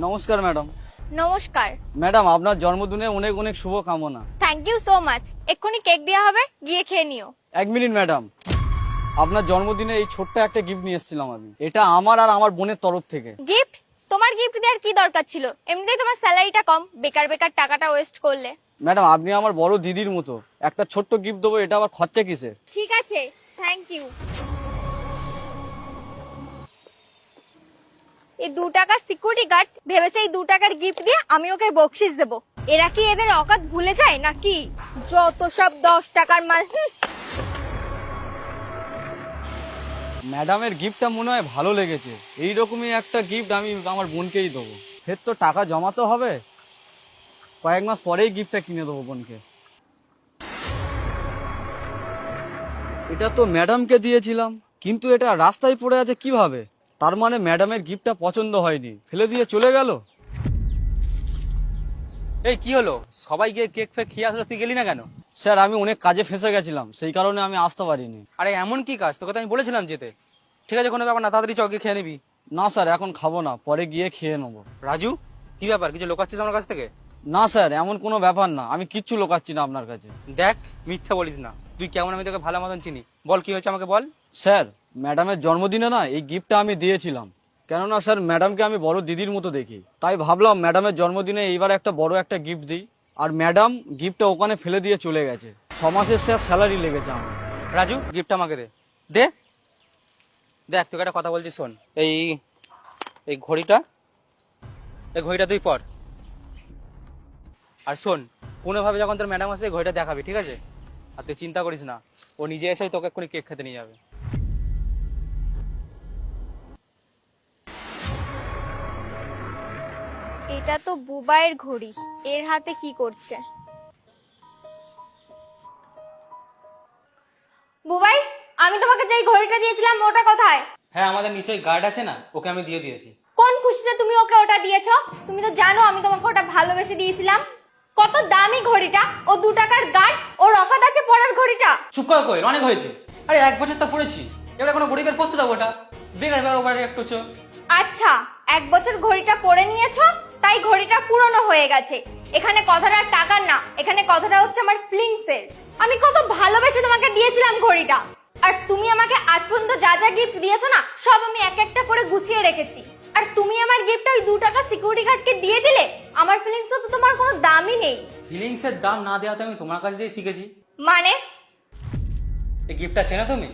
নমস্কার ম্যাডাম। নমস্কার। ম্যাডাম আপনার জন্মদিনে অনেক অনেক শুভ কামনা। Thank you so much. এক্ষুনি কেক দেওয়া হবে, গিয়ে খেয়ে নিও। এক মিনিট ম্যাডাম, আপনার জন্মদিনে এই ছোট্ট একটা গিফট নিয়ে এসেছিলাম আমি। এটা আমার আর আমার বোনের তরফ থেকে। গিফট? তোমার গিফট দেওয়ার কি দরকার ছিল? এমনিতেই তোমার স্যালারিটা কম, বেকার বেকার টাকাটা ওয়েস্ট করলে। ম্যাডাম আপনি আমার বড় দিদির মতো, একটা ছোট্ট গিফট দেবো, এটা আবার খরচা কিসের? ঠিক আছে, থ্যাংক ইউ। এই 2 টাকা সিকিউরিটি গার্ড ভেবেছে এই 2 টাকার গিফট দিয়ে আমি ওকে বকশিস দেব। এরা কি এদের অকাত ভুলে যায় নাকি? যত সব 10 টাকার মাল। ম্যাডামের গিফটটা মনে হয় ভালো লেগেছে। এইরকমই একটা গিফট আমি আমার বোনকেই দেবো। ফের তো টাকা জমাতে হবে, কয়েক মাস পরেই গিফটটা কিনে দেবো বোনকে। এটা তো ম্যাডামকে দিয়েছিলাম, কিন্তু এটা রাস্তায় পড়ে আছে কিভাবে? তার মানে ম্যাডামের গিফটটা পছন্দ হয়নি, ফেলে দিয়ে চলে গেল। এই কি হলো? সবাই গিয়ে কেক ফেক খেয়ে আসলো, তুই গেলি না কেন? স্যার আমি অনেক কাজে ফেঁসে গেছিলাম, সেই কারণে আমি আসতে পারিনি। আরে এমন কি কাজ, তোকে তো আমি বলেছিলাম যেতে। ঠিক আছে, কোনো ব্যাপার না, তাড়াতাড়ি চকে খেয়ে নিবি। না স্যার, এখন খাবো না, পরে গিয়ে খেয়ে নেবো। রাজু, কি ব্যাপার, কিছু লোকাচ্ছিস আমার কাছ থেকে? না স্যার, এমন কোনো ব্যাপার না, আমি কিচ্ছু লোকাচ্ছি না আপনার কাছে। দেখ, মিথ্যা বলিস না। তুই কেমন, আমি তোকে ভালো মতন চিনি। বল কি হয়েছে আমাকে বল। স্যার ম্যাডামের জন্মদিনে না এই গিফটটা আমি দিয়েছিলাম, কেননা স্যার ম্যাডামকে আমি বড় দিদির মতো দেখি, তাই ভাবলাম ম্যাডামের জন্মদিনে এইবার একটা বড় একটা গিফট দিই। আর ম্যাডাম গিফটটা ওখানে ফেলে দিয়ে চলে গেছে। 6 মাসের স্যার স্যালারি লেগেছে আমার। রাজু, গিফটটা আমাকে দে। দে। দেখ, তোকে একটা কথা বলছি, শোন। এই এই ঘড়িটা তুই পর। আর শোন, কোনোভাবে যখন তোর ম্যাডাম আসে ঘড়িটা দেখাবি, ঠিক আছে? আর তুই চিন্তা করিস না, ও নিজে এসেই তোকে এক্ষুনি কেক খেতে নিয়ে যাবে। এটা তো বুবাইয়ের ঘড়ি, এর হাতে কি করছে? বুবাই, আমি তোমাকে যেই ঘড়িটা দিয়েছিলাম ওটা কোথায়? হ্যাঁ, আমাদের নিচে গার্ড আছে না, ওকে আমি দিয়ে দিয়েছি। কোন খুশিতে তুমি ওকে ওটা দিয়েছো? তুমি তো জানো আমি তোমাকে ওটা ভালোবেসে দিয়েছিলাম। কত দামি ঘড়িটা, ও 2 টাকার গার্ড, ওর অকাত আছে পড়ার ঘড়িটা। চুপ করে কই, অনেক হয়েছে। আরে 1 বছর তো পড়েছি, এবার কোনো গরিবের পড়তে দেবো ওটা? বেকার বেকার ওভার রিঅ্যাক্ট করছো। আচ্ছা, 1 বছর ঘড়িটা পরে নিয়েছো, তাই ঘড়িটা পুরনো হয়ে গেছে। এখানে কথাটা টাকার না, এখানে কথাটা হচ্ছে আমার ফিলিংস এর। আমি কত ভালোবেসে তোমাকে দিয়েছিলাম ঘড়িটা, আর তুমি আমাকে আজ পর্যন্ত যা যা গিফট দিয়েছো না, সব আমি এক একটা করে গুছিয়ে রেখেছি। আর তুমি আমার গিফটটা ওই 2 টাকা সিকিউরিটি গার্ডকে দিয়ে দিলে। আমার ফিলিংস তো তোমার কোনো দামই নেই। ফিলিংস এর দাম না দেওয়া তো আমি তোমার কাছ দিয়ে শিখেছি। মানে? এই গিফটটা চেনো তুমি?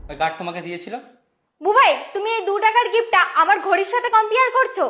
ওই গার্ড তোমাকে দিয়েছিল। বুবাই, তুমি এই 2 টাকার গিফটটা আমার ঘড়ির সাথে কম্পেয়ার করছো?